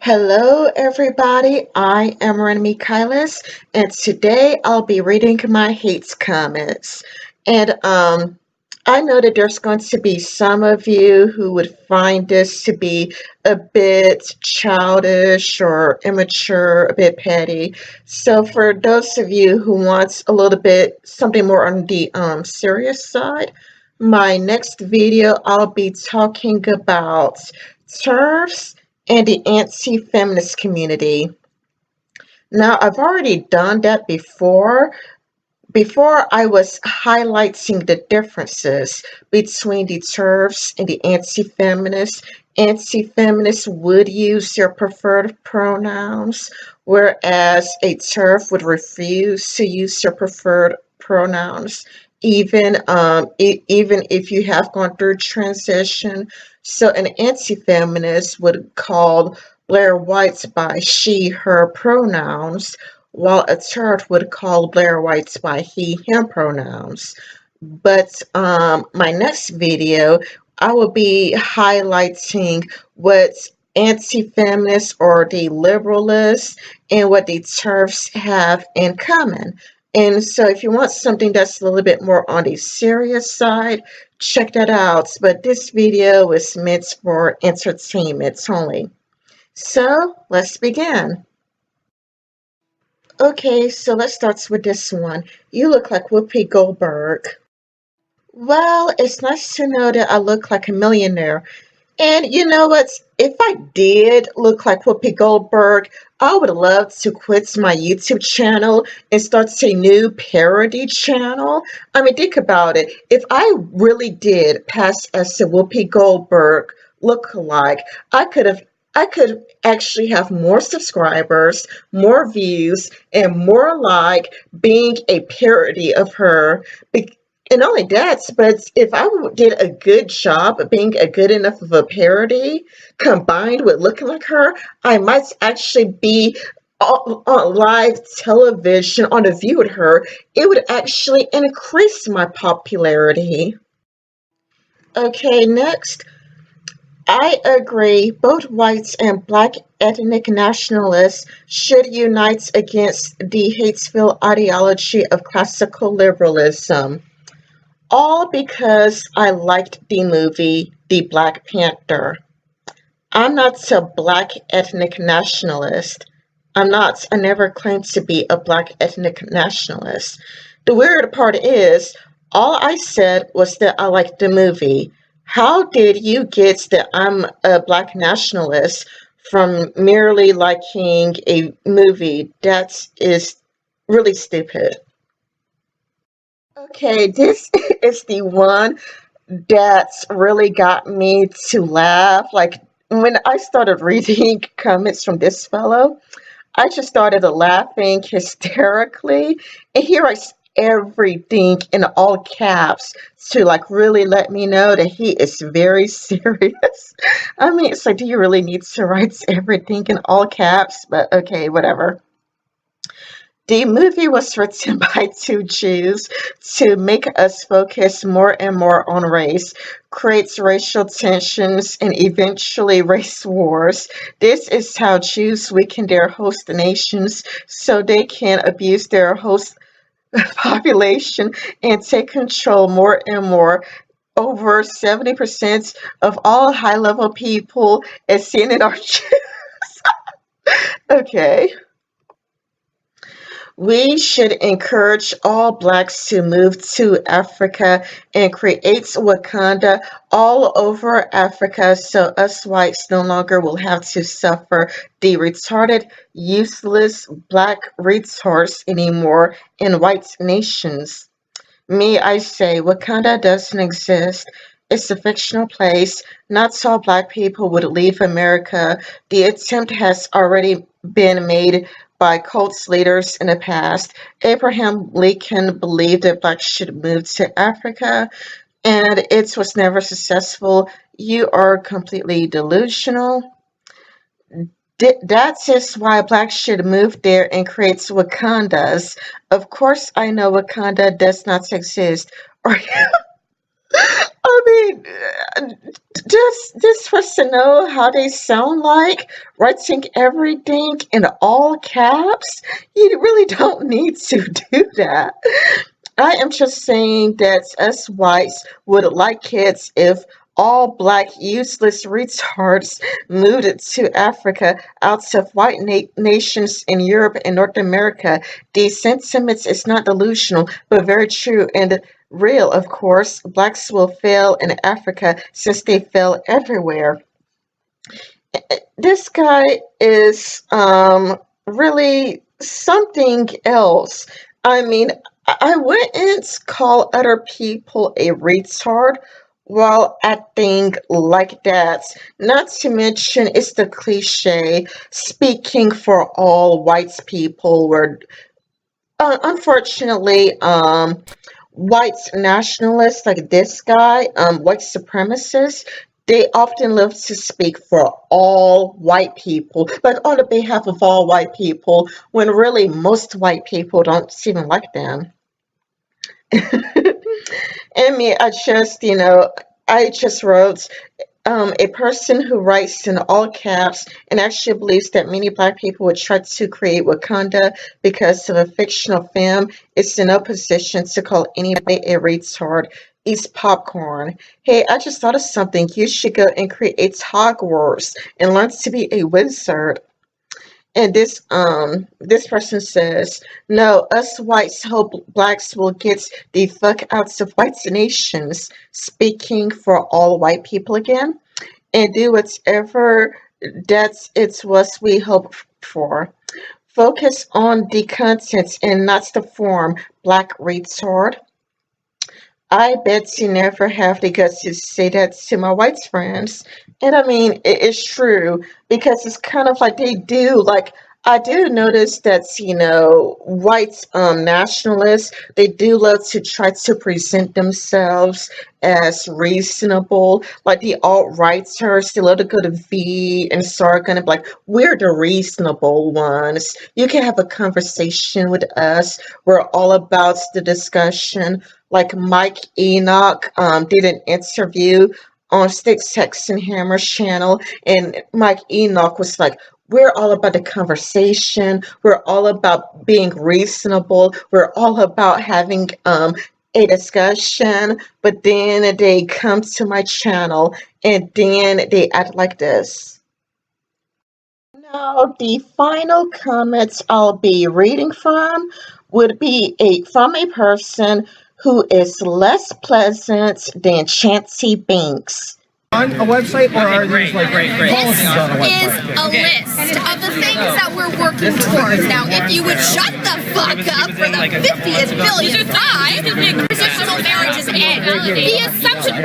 Hello, everybody. I am rambly, and today I'll be reading my hates comments. And I know that there's going to be some of you who would find this to be a bit childish or immature, a bit petty. So for those of you who want a little bit something more on the serious side, my next video I'll be talking about TERFs and the anti-feminist community. Now, I've already done that before. Before I was highlighting the differences between the TERFs and the anti-feminists. Anti-feminists would use their preferred pronouns, whereas a TERF would refuse to use their preferred pronouns, even if you have gone through transition. So an anti-feminist would call Blair White by she, her pronouns, while a TERF would call Blair White by he, him pronouns. But my next video, I will be highlighting what anti-feminists or the liberalists and what the TERFs have in common. And so if you want something that's a little bit more on the serious side, check that out. But this video is meant for entertainment only. So let's begin. Okay, so let's start with this one. You look like Whoopi Goldberg. Well, it's nice to know that I look like a millionaire. And you know what? If I did look like Whoopi Goldberg, I would love to quit my YouTube channel and start a new parody channel. I mean, think about it. If I really did pass as a Whoopi Goldberg lookalike, I could actually have more subscribers, more views, and more like being a parody of her. And not only that, but if I did a good job of being a good enough of a parody combined with looking like her, I might actually be on live television on A View with her. It would actually increase my popularity. Okay, next. I agree. Both whites and black ethnic nationalists should unite against the hateful ideology of classical liberalism. All because I liked the movie The Black Panther. I'm not a black ethnic nationalist. I'm not. I never claimed to be a black ethnic nationalist. The weird part is, all I said was that I liked the movie. How did you get that I'm a black nationalist from merely liking a movie? That is really stupid. Okay, this is the one that's really got me to laugh. Like when I started reading comments from this fellow, I just started laughing hysterically. And he writes everything in all caps to like really let me know that he is very serious. I mean, it's like, do you really need to write everything in all caps? But okay, whatever. The movie was written by two Jews to make us focus more and more on race, creates racial tensions, and eventually race wars. This is how Jews weaken their host nations so they can abuse their host population and take control more and more. Over 70% of all high level people as seen in our okay. We should encourage all blacks to move to Africa and create Wakanda all over Africa so us whites no longer will have to suffer the retarded, useless black retards anymore in white nations. Me, I say, Wakanda doesn't exist. It's a fictional place. Not all black people would leave America. The attempt has already been made by cult leaders in the past. Abraham Lincoln believed that blacks should move to Africa, and it was never successful. You are completely delusional. That is why blacks should move there and create Wakandas. Of course, I know Wakanda does not exist. Or mean, just for us to know how they sound like, writing everything in all caps, you really don't need to do that. I am just saying that us whites would like it if all black useless retards moved to Africa out of white nations in Europe and North America. These sentiments is not delusional, but very true and real, of course. Blacks will fail in Africa since they fail everywhere. This guy is really something else. I mean, I wouldn't call other people a retard while acting like that. Not to mention, it's the cliche speaking for all white people, where unfortunately, white nationalists like this guy, white supremacists, they often love to speak for all white people, like on the behalf of all white people, when really most white people don't even like them. And me, I just wrote a person who writes in all caps and actually believes that many black people would try to create Wakanda because of a fictional film is in no position to call anybody a retard. Eats popcorn. Hey, I just thought of something. You should go and create Hogwarts and learn to be a wizard. And this person says, no, us whites hope blacks will get the fuck out of white nations, speaking for all white people again, and do whatever that's it's what we hope for. Focus on the content and not the form, black retard. I bet you never have the guts to say that to my white friends. And I mean, it's true because it's kind of like they do. Like, I do notice that, white nationalists, they do love to try to present themselves as reasonable. Like the alt-righters, they love to go to V and start kind of like, we're the reasonable ones. You can have a conversation with us. We're all about the discussion. Like Mike Enoch did an interview on Sticks, Text, and Hammer's channel, and Mike Enoch was like, we're all about the conversation. We're all about being reasonable. We're all about having a discussion. But then they come to my channel and then they act like this. Now, the final comments I'll be reading from would be from a person who is less pleasant than Chancey Binks. On a website, or are these like policies on a This website? is a list of the things that we're working towards. Now, if you would shut the fuck up for the 50th billionth time, interpositional marriages end. The assumption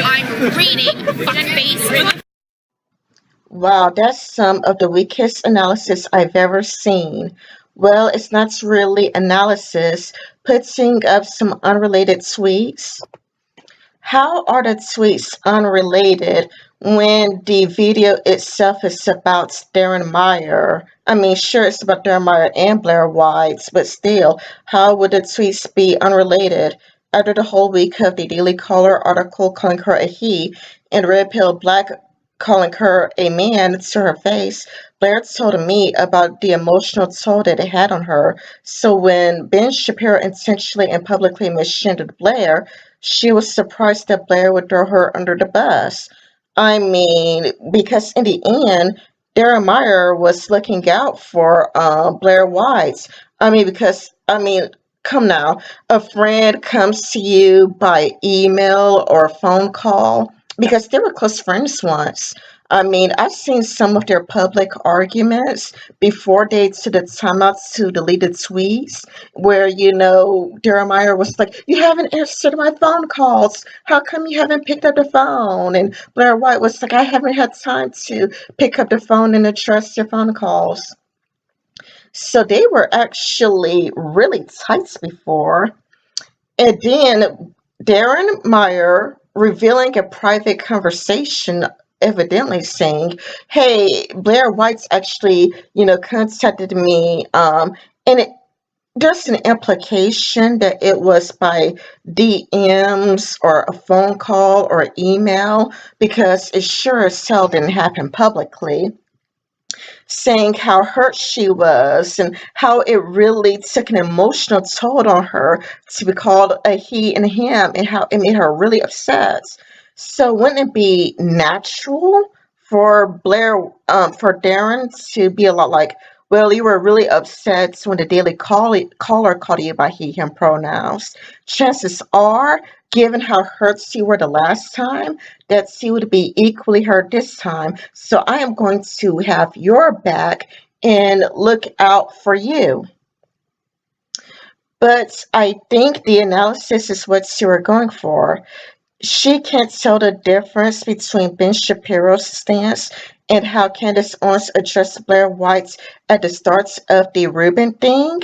I'm reading fuckface. Wow, that's some of the weakest analysis I've ever seen. Well, it's not really analysis, putting up some unrelated tweets. How are the tweets unrelated when the video itself is about Darren Meyer? I mean, sure, it's about Darren Meyer and Blair White, but still, how would the tweets be unrelated? After the whole week of the Daily Caller article calling her a he and Red Pill Black calling her a man to her face, Blair told me about the emotional toll that it had on her. So when Ben Shapiro intentionally and publicly misgendered Blair, she was surprised that Blair would throw her under the bus. I mean, because in the end, Darren Meyer was looking out for Blair White. Come now, a friend comes to you by email or phone call because they were close friends once. I mean, I've seen some of their public arguments before they took the time out to delete the tweets where, Jeremiah was like, you haven't answered my phone calls. How come you haven't picked up the phone? And Blair White was like, I haven't had time to pick up the phone and address your phone calls. So they were actually really tight before. And then Darren Meyer revealing a private conversation, evidently saying, hey, Blair White's actually, contacted me. And there's an implication that it was by DMs or a phone call or email because it sure as hell didn't happen publicly, saying how hurt she was and how it really took an emotional toll on her to be called a he and him and how it made her really upset. So wouldn't it be natural for for Darren to be a lot like, well, you were really upset when the caller called you by he, him pronouns. Chances are, given how hurt you were the last time, that she would be equally hurt this time. So I am going to have your back and look out for you. But I think the analysis is what you were going for. She can't tell the difference between Ben Shapiro's stance and how Candace Owens addressed Blair White at the start of the Rubin thing.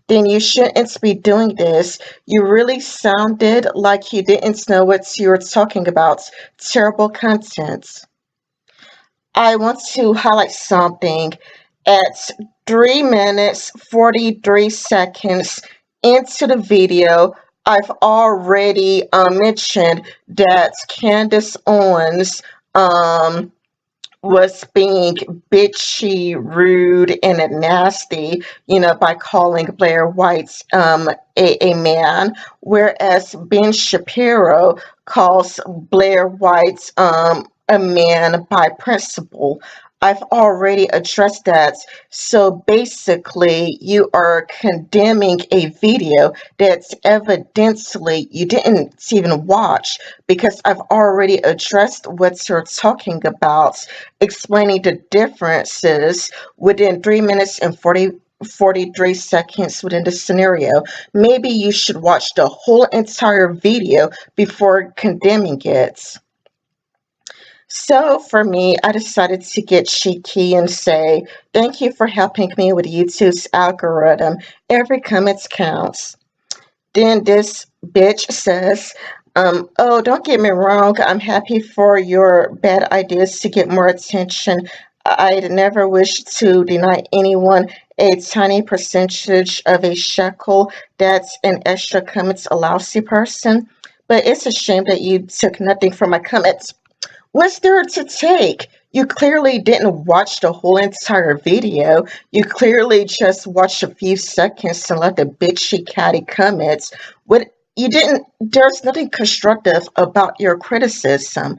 Then you shouldn't be doing this. You really sounded like you didn't know what you were talking about. Terrible content. I want to highlight something. At 3 minutes 43 seconds into the video, I've already mentioned that Candace Owens was being bitchy, rude, and nasty, by calling Blair White a man, whereas Ben Shapiro calls Blair White a man by principle. I've already addressed that. So basically, you are condemning a video that's evidently you didn't even watch because I've already addressed what you're talking about, explaining the differences within 3 minutes and 43 seconds within the scenario. Maybe you should watch the whole entire video before condemning it. So for me, I decided to get cheeky and say, thank you for helping me with YouTube's algorithm. Every comment counts. Then this bitch says, oh, don't get me wrong. I'm happy for your bad ideas to get more attention. I'd never wish to deny anyone a tiny percentage of a shekel. That's an extra comments a lousy person. But it's a shame that you took nothing from my comments. What's there to take? You clearly didn't watch the whole entire video. You clearly just watched a few seconds and let the bitchy catty comments. There's nothing constructive about your criticism.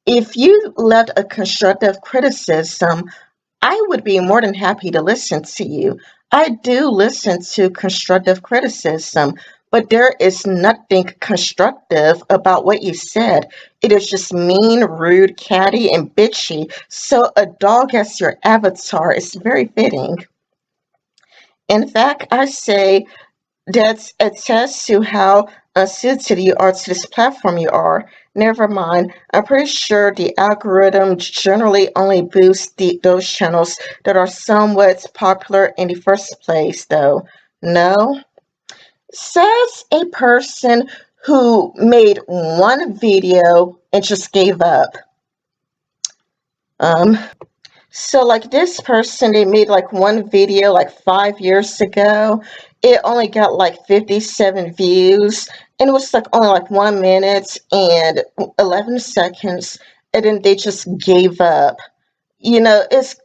If you left a constructive criticism, I would be more than happy to listen to you. I do listen to constructive criticism, but there is nothing constructive about what you said. It is just mean, rude, catty, and bitchy. So a dog as your avatar is very fitting. In fact, I say that attests to how unsuited you are to this platform you are. Never mind. I'm pretty sure the algorithm generally only boosts those channels that are somewhat popular in the first place, though. No? Says a person who made one video and just gave up. So like this person, they made like one video like 5 years ago. It only got like 57 views and it was like only like 1 minute and 11 seconds. And then they just gave up. It's,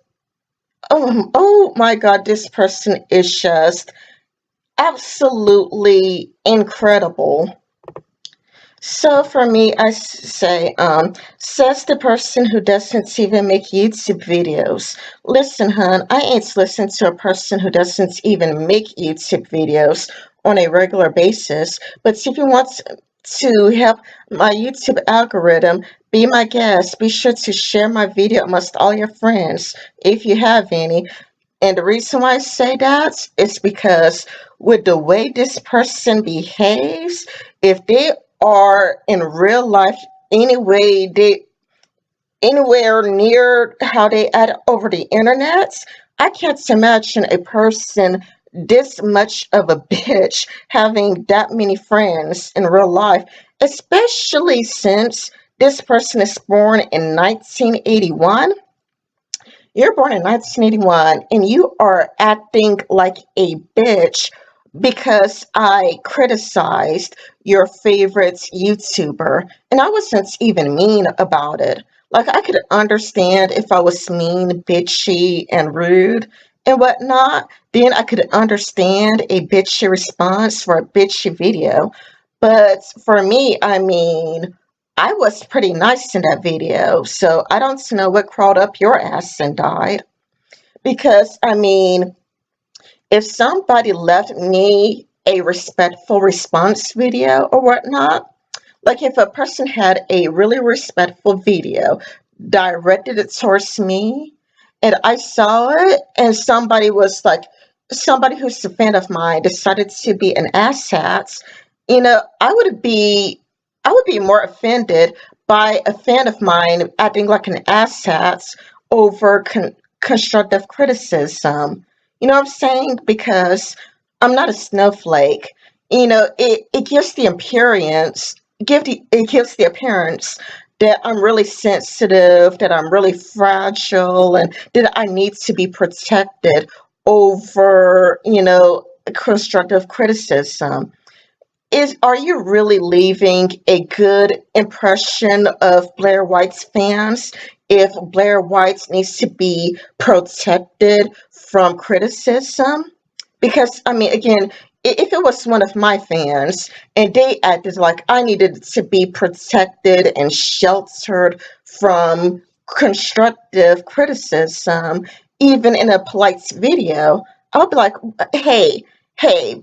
oh my God, this person is just absolutely incredible. So for me, I say, says the person who doesn't even make YouTube videos. Listen, hon, I ain't listening to a person who doesn't even make YouTube videos on a regular basis. But if you want to help my YouTube algorithm, be my guest. Be sure to share my video amongst all your friends, if you have any. And the reason why I say that is because with the way this person behaves, if they are in real life anyway, they anywhere near how they act over the internet, I can't imagine a person this much of a bitch having that many friends in real life, especially since this person is born in 1981. You're born in 1981 and you are acting like a bitch because I criticized your favorite YouTuber, and I wasn't even mean about it. Like, I could understand if I was mean, bitchy, and rude and whatnot, then I could understand a bitchy response for a bitchy video. But for me, I mean, I was pretty nice in that video, so I don't know what crawled up your ass and died. Because, I mean, if somebody left me a respectful response video or whatnot, like if a person had a really respectful video directed it towards me and I saw it and somebody was like, somebody who's a fan of mine decided to be an asshat, I would be more offended by a fan of mine acting like an asshat over constructive criticism. You know what I'm saying? Because I'm not a snowflake. It gives the appearance it gives the appearance that I'm really sensitive, that I'm really fragile, and that I need to be protected over, constructive criticism. Are you really leaving a good impression of Blair White's fans if Blair White needs to be protected from criticism? Because, I mean, again, if it was one of my fans and they acted like I needed to be protected and sheltered from constructive criticism, even in a polite video, I would be like, hey,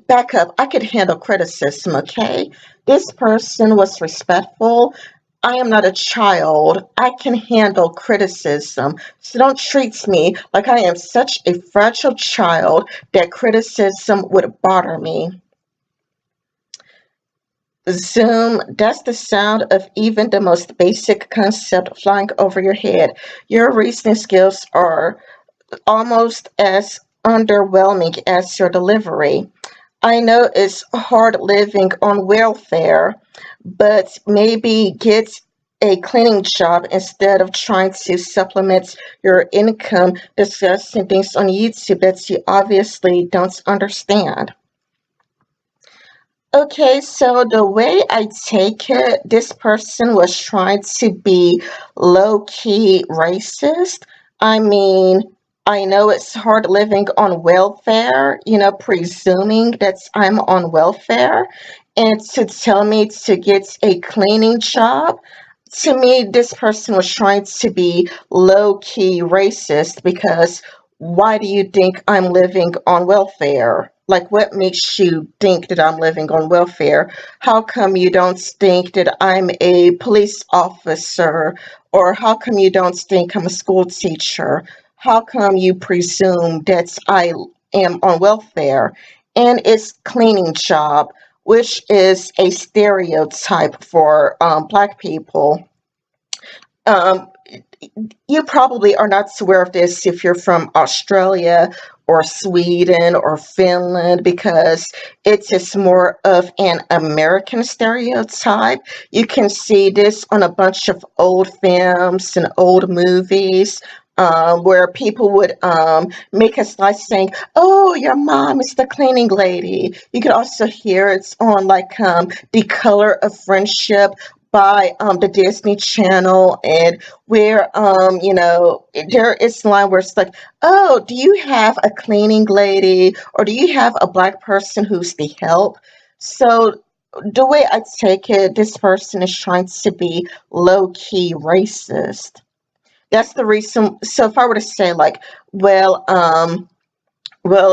back up. I could handle criticism, okay? This person was respectful. I am not a child. I can handle criticism. So don't treat me like I am such a fragile child that criticism would bother me. Zoom, that's the sound of even the most basic concept flying over your head. Your reasoning skills are almost as underwhelming as your delivery. I know it's hard living on welfare, but maybe get a cleaning job instead of trying to supplement your income discussing things on YouTube that you obviously don't understand. Okay, so the way I take it, this person was trying to be low key racist. I mean, I know it's hard living on welfare, presuming that I'm on welfare, and to tell me to get a cleaning job. To me, this person was trying to be low key racist because why do you think I'm living on welfare? Like, what makes you think that I'm living on welfare? How come you don't think that I'm a police officer? Or how come you don't think I'm a school teacher? How come you presume that I am on welfare? And it's cleaning job, which is a stereotype for Black people. Um, you probably are not aware of this if you're from Australia or Sweden or Finland because it is more of an American stereotype. You can see this on a bunch of old films and old movies. Where people would make a slide saying, "Oh, your mom is the cleaning lady." You could also hear it's on like The Color of Friendship by the Disney Channel, and where there is a line where it's like, "Oh, do you have a cleaning lady, or do you have a Black person who's the help?" So the way I take it, this person is trying to be low key racist. That's the reason. So if I were to say like, well,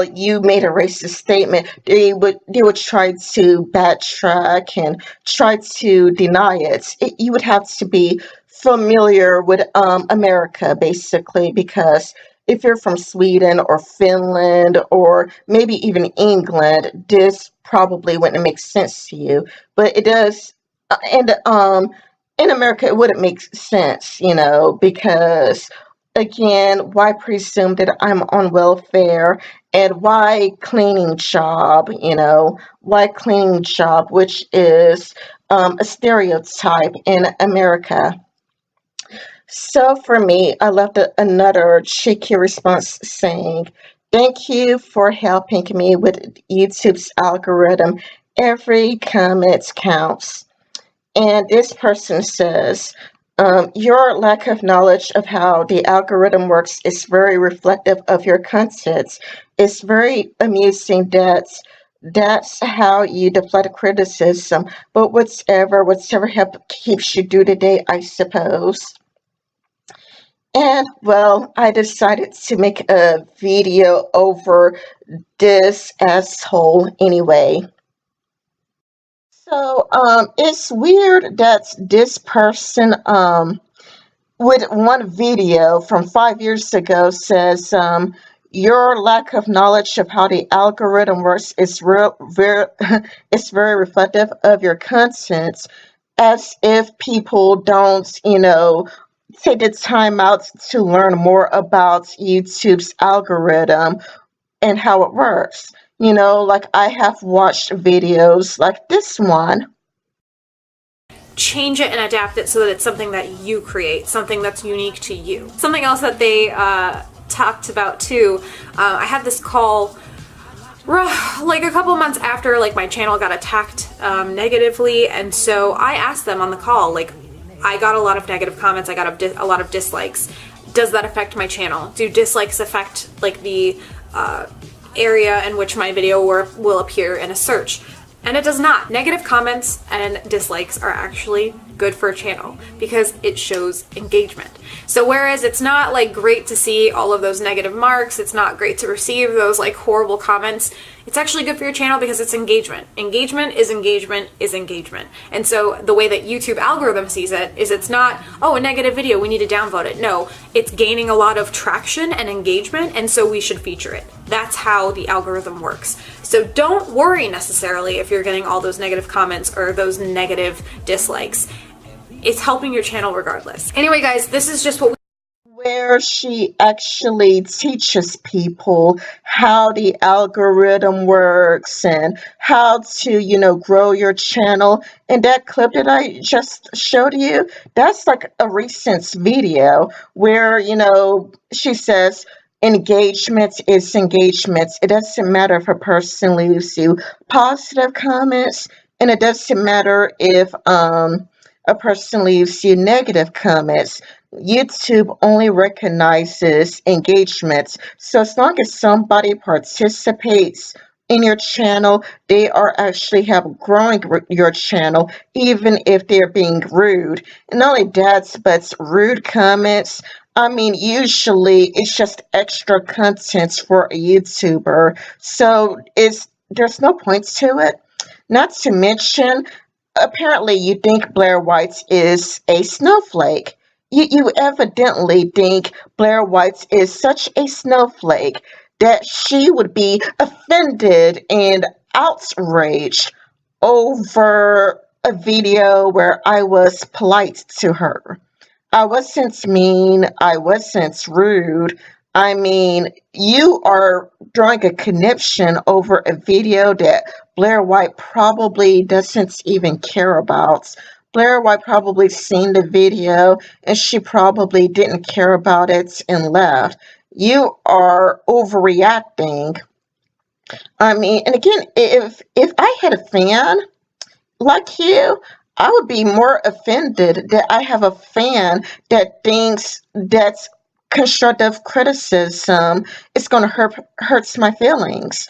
you made a racist statement, they would try to backtrack and try to deny it. You would have to be familiar with America, basically, because if you're from Sweden or Finland or maybe even England, this probably wouldn't make sense to you. But it does, and in America, it wouldn't make sense, because again, why presume that I'm on welfare? And why cleaning job, why cleaning job, which is a stereotype in America. So for me, I left another cheeky response saying, Thank you for helping me with YouTube's algorithm. Every comment counts. And this person says, your lack of knowledge of how the algorithm works is very reflective of your content. It's very amusing that's how you deflect criticism. But whatever help keeps you through the day, I suppose. And well, I decided to make a video over this asshole anyway. So, it's weird that this person, with one video from 5 years ago says, your lack of knowledge of how the algorithm works is it's very reflective of your content, as if people don't, take the time out to learn more about YouTube's algorithm and how it works. Like I have watched videos like this one. Change it and adapt it so that it's something that you create, something that's unique to you. Something else that they talked about too, I had this call like a couple months after like my channel got attacked negatively, and so I asked them on the call, like, I got a lot of negative comments, I got a lot of dislikes. Does that affect my channel? Do dislikes affect like the area in which my video will appear in a search? And it does not. Negative comments and dislikes are actually good for a channel because it shows engagement. So whereas it's not like great to see all of those negative marks, it's not great to receive those like horrible comments, it's actually good for your channel because it's engagement. Engagement is engagement is engagement. And so the way that YouTube algorithm sees it is it's not, oh, a negative video, we need to downvote it. No, it's gaining a lot of traction and engagement, and so we should feature it. That's how the algorithm works. So don't worry necessarily if you're getting all those negative comments or those negative dislikes. It's helping your channel regardless. Anyway, guys, this is just what where she actually teaches people how the algorithm works and how to, grow your channel. And that clip that I just showed you, that's like a recent video where, she says, engagement is engagement. It doesn't matter if a person leaves you positive comments, and it doesn't matter if a person leaves you negative comments. YouTube only recognizes engagements. So as long as somebody participates in your channel, they are actually have growing your channel, even if they're being rude. And not only that, but rude comments, I mean, usually it's just extra content for a YouTuber. So there's no point to it. Not to mention, apparently you think Blair White is a snowflake. You evidently think Blair White is such a snowflake that she would be offended and outraged over a video where I was polite to her. I wasn't mean, I wasn't rude. I mean, you are drawing a connection over a video that Blair White probably doesn't even care about. Blair White probably seen the video and she probably didn't care about it and left. You are overreacting. I mean, and again, if I had a fan like you, I would be more offended that I have a fan that thinks that constructive criticism is going to hurts my feelings.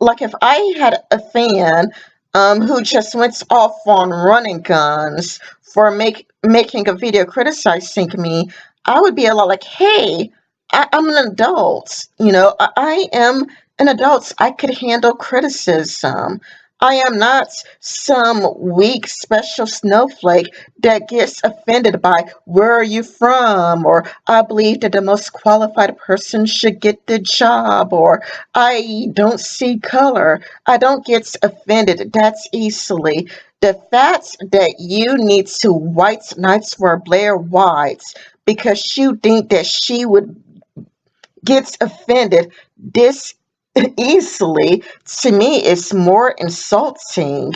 Like if I had a fan who just went off on running guns for making a video criticizing me, I would be a lot like, hey, I'm an adult. I am an adult. I could handle criticism. I am not some weak special snowflake that gets offended by where are you from, or I believe that the most qualified person should get the job, or I don't see color. I don't get offended that easily. The fact that you need to white knights for Blair White because you think that she would get offended this easily, to me, is more insulting.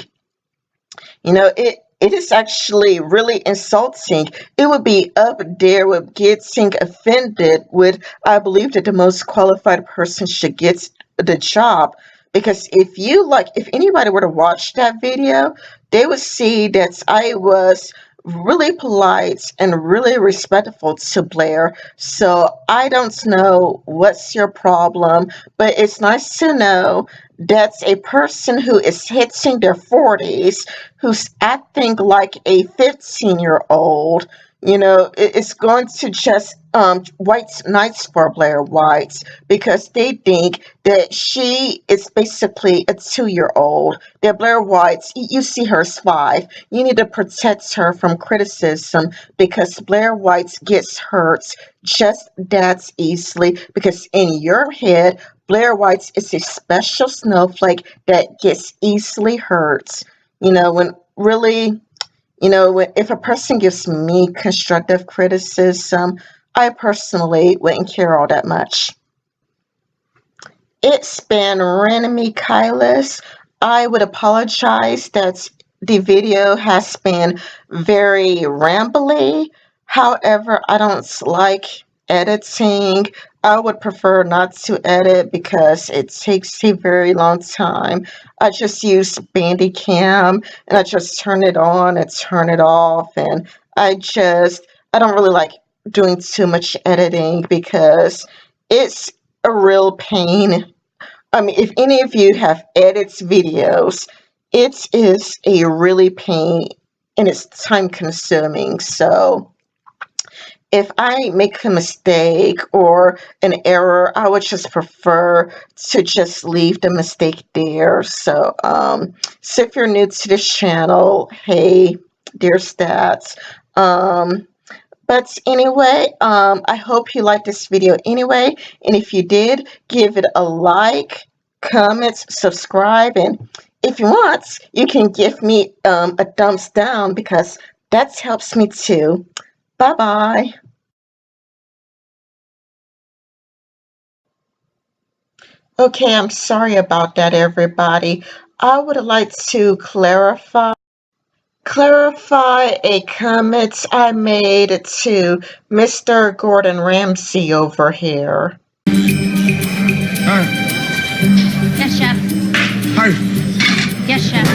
It it is actually really insulting. It would be up there with getting offended with, I believe that the most qualified person should get the job. Because if anybody were to watch that video, they would see that I was really polite and really respectful to Blair. So I don't know what's your problem, but it's nice to know that's a person who is hitting their 40s, who's acting like a 15-year-old. It's going to just white's nice for Blair White because they think that she is basically a 2-year-old. That Blair White, you see her as 5. You need to protect her from criticism because Blair White gets hurt just that easily because in your head, Blair White is a special snowflake that gets easily hurt. When really, if a person gives me constructive criticism, I personally wouldn't care all that much. It's been Ranemy Kylas. I would apologize that the video has been very rambly. However, I don't like editing. I would prefer not to edit because it takes a very long time. I just use Bandicam and I just turn it on and turn it off, and I don't really like doing too much editing because it's a real pain. I mean, if any of you have edits videos, it is a really pain and it's time consuming. So if I make a mistake or an error, I would just prefer to just leave the mistake there. So if you're new to this channel, hey, there's that. But anyway, I hope you liked this video anyway. And if you did, give it a like, comment, subscribe. And if you want, you can give me a thumbs down because that helps me too. Bye-bye. Okay, I'm sorry about that, everybody. I would like to clarify a comment I made to Mr. Gordon Ramsay over here. Hi. Yes, chef. Hi. Yes, chef.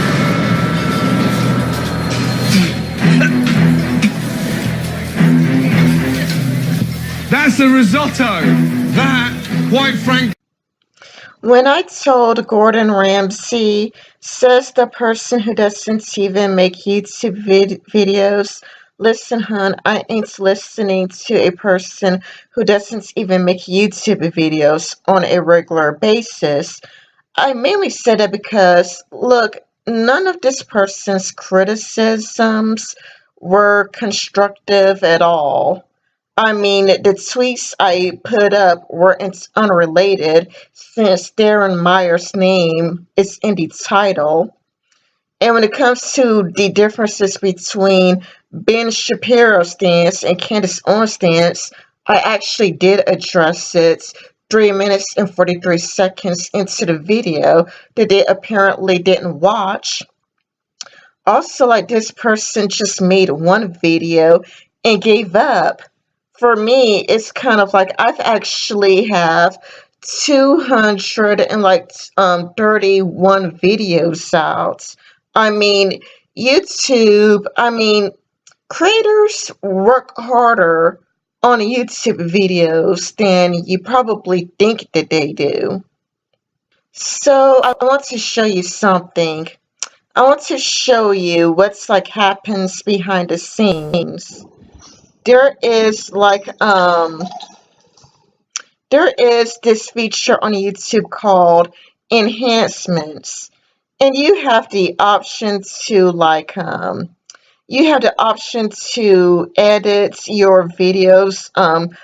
That's the risotto. That, quite frankly. When I told Gordon Ramsay, says the person who doesn't even make YouTube videos, listen, hon, I ain't listening to a person who doesn't even make YouTube videos on a regular basis. I mainly said that because, look, none of this person's criticisms were constructive at all. I mean, the tweets I put up weren't unrelated since Darren Meyer's name is in the title. And when it comes to the differences between Ben Shapiro's stance and Candace Owens' stance, I actually did address it 3 minutes and 43 seconds into the video that they apparently didn't watch. Also, like, this person just made one video and gave up. For me, it's kind of like I've actually have 231 videos out. I mean, creators work harder on YouTube videos than you probably think that they do. So I want to show you something. I want to show you what's like happens behind the scenes. There is this feature on YouTube called enhancements, and you have the option to edit your videos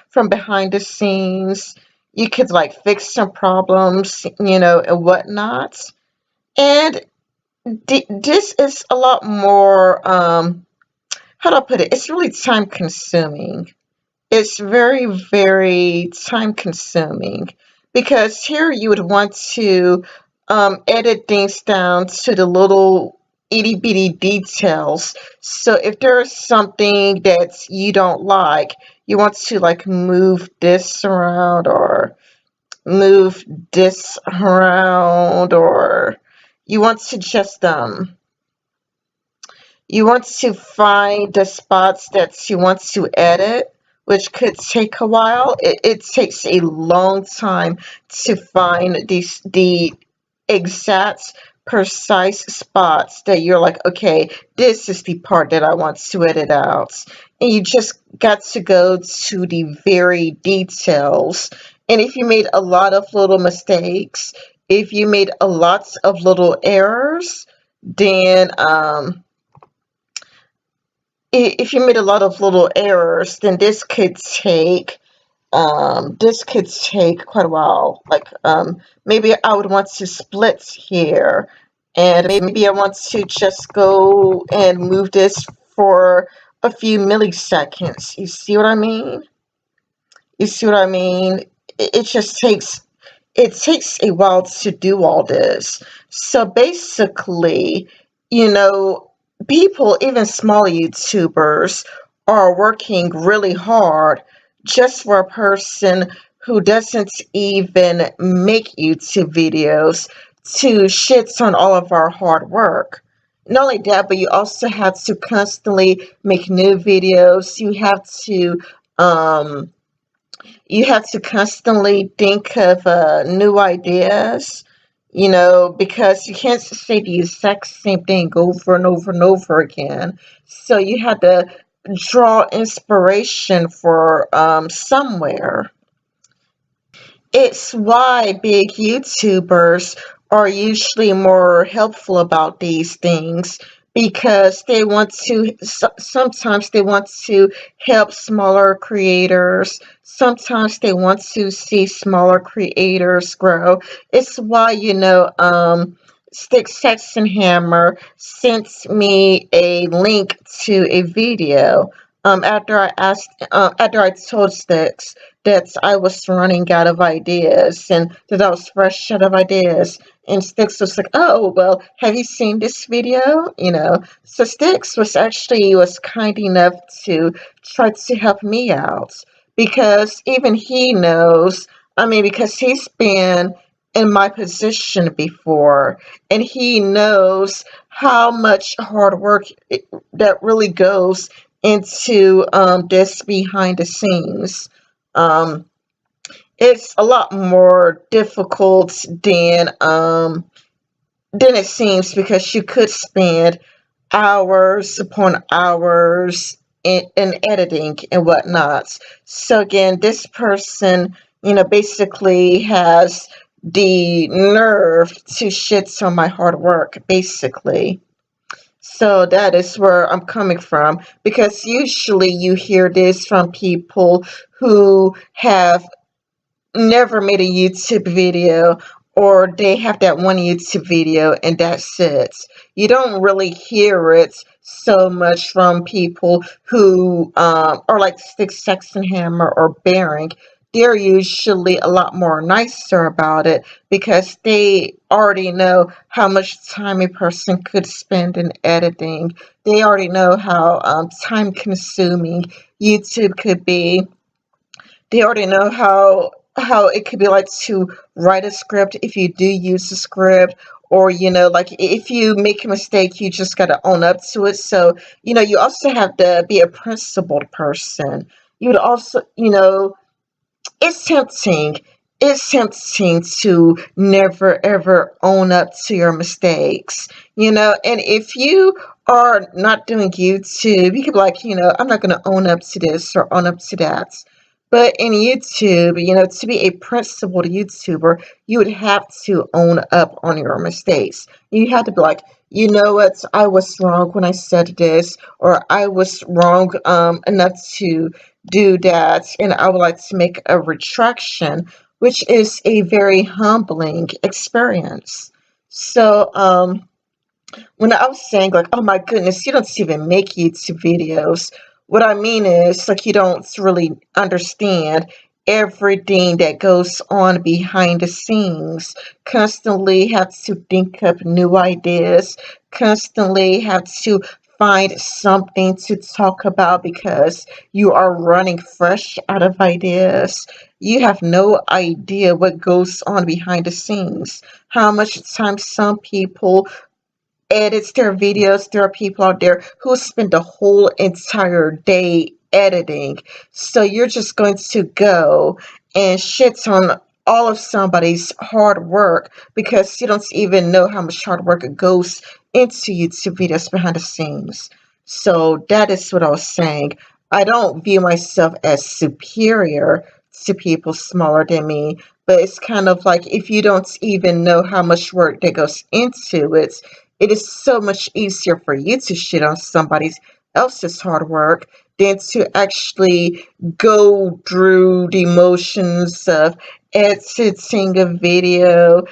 from behind the scenes. You could like fix some problems, and whatnot. And this is a lot more how do I put it? It's really time consuming. It's very, very time consuming because here you would want to edit things down to the little, itty bitty details. So if there's something that you don't like, you want to like move this around or move this around, or you want to just you want to find the spots that you want to edit, which could take a while. It takes a long time to find the exact precise spots that you're like, okay, this is the part that I want to edit out. And you just got to go to the very details. And if you made a lot of little mistakes, if you made a lot of little errors, then if you made a lot of little errors, then this could take quite a while. Like maybe I would want to split here, and maybe I want to just go and move this for a few milliseconds. You see what I mean? You see what I mean? It just takes a while to do all this. So basically, you know, people, even small YouTubers, are working really hard just for a person who doesn't even make YouTube videos to shit on all of our hard work. Not only that, but you also have to constantly make new videos. Um, you have to constantly think of new ideas, you know, because you can't say the exact same thing over and over and over again. So you had to draw inspiration for somewhere. It's why big YouTubers are usually more helpful about these things because they want to, sometimes they want to help smaller creators. Sometimes they want to see smaller creators grow. It's why, you know, Stick Saxon Hammer sent me a link to a video. After I told Sticks that I was running out of ideas and that I was fresh out of ideas. And Sticks was like, "Oh, well, have you seen this video?" You know. So Sticks was kind enough to try to help me out because even he knows, I mean, because he's been in my position before and he knows how much hard work that really goes into this behind the scenes. Um, it's a lot more difficult than it seems because you could spend hours upon hours in editing and whatnot. So again, this person, you know, basically has the nerve to shit on my hard work, basically. So that is where I'm coming from because usually you hear this from people who have never made a YouTube video or they have that one YouTube video and that's it. You don't really hear it so much from people who are like Six Saxon Hammer or Bearing. They're usually a lot more nicer about it because they already know how much time a person could spend in editing. They already know how time consuming YouTube could be. They already know how it could be like to write a script if you do use a script, or you know, like if you make a mistake you just got to own up to it. So you know, you also have to be a principled person. You would also, you know, it's tempting. It's tempting to never ever own up to your mistakes, you know. And if you are not doing YouTube, you could be like, you know, I'm not going to own up to this or own up to that. But in YouTube, you know, to be a principled YouTuber, you would have to own up on your mistakes. You have to be like, you know what, I was wrong when I said this, or I was wrong enough to do that, and I would like to make a retraction, which is a very humbling experience. So, when I was saying like, oh my goodness, you don't even make YouTube videos, what I mean is like you don't really understand. everything that goes on behind the scenes, constantly have to think up new ideas, constantly have to find something to talk about because you are running fresh out of ideas. You have no idea what goes on behind the scenes, how much time some people edits their videos. There are people out there who spend the whole entire day editing. So you're just going to go and shit on all of somebody's hard work because you don't even know how much hard work goes into YouTube videos behind the scenes. So that is what I was saying. I don't view myself as superior to people smaller than me, but it's kind of like if you don't even know how much work that goes into it, it is so much easier for you to shit on somebody else's hard work than to actually go through the motions of editing a video,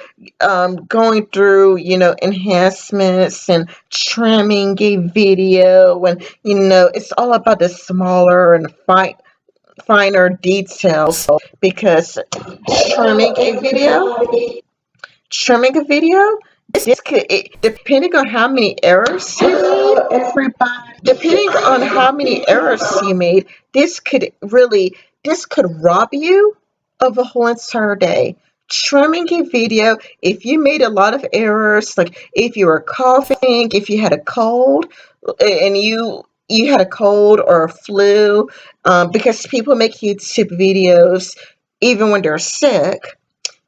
going through, enhancements and trimming a video. And, it's all about the smaller and finer details because trimming a video trimming a video, depending on how many errors depending on how many errors you made, this could rob you of a whole entire day. Trimming a video, if you made a lot of errors, like if you were coughing, if you had a cold, and you had a cold or a flu, because people make YouTube videos even when they're sick.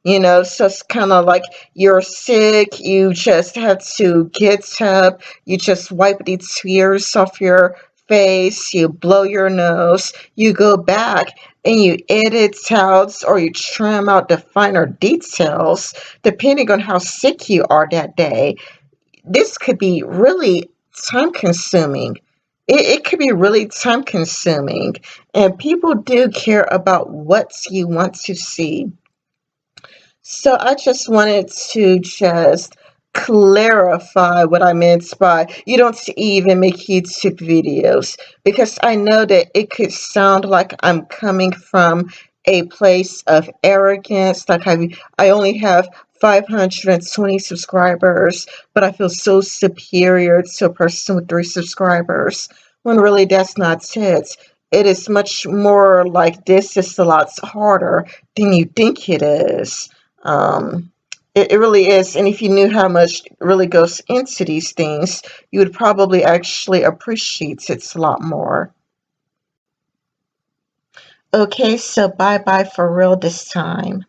So it's kind of like you're sick, you just have to get up, you just wipe the tears off your face, you blow your nose, you go back and you edit out or you trim out the finer details depending on how sick you are that day. This could be really time consuming. It could be really time consuming, and people do care about what you want to see. So I just wanted to just clarify what I meant by you don't even make YouTube videos because I know that it could sound like I'm coming from a place of arrogance, like I only have 520 subscribers, but I feel so superior to a person with 3 subscribers, when really that's not it. It is much more like this is a lot harder than you think it is. Um, it really is. And if you knew how much really goes into these things, you would probably actually appreciate it a lot more. Okay, so bye bye for real this time.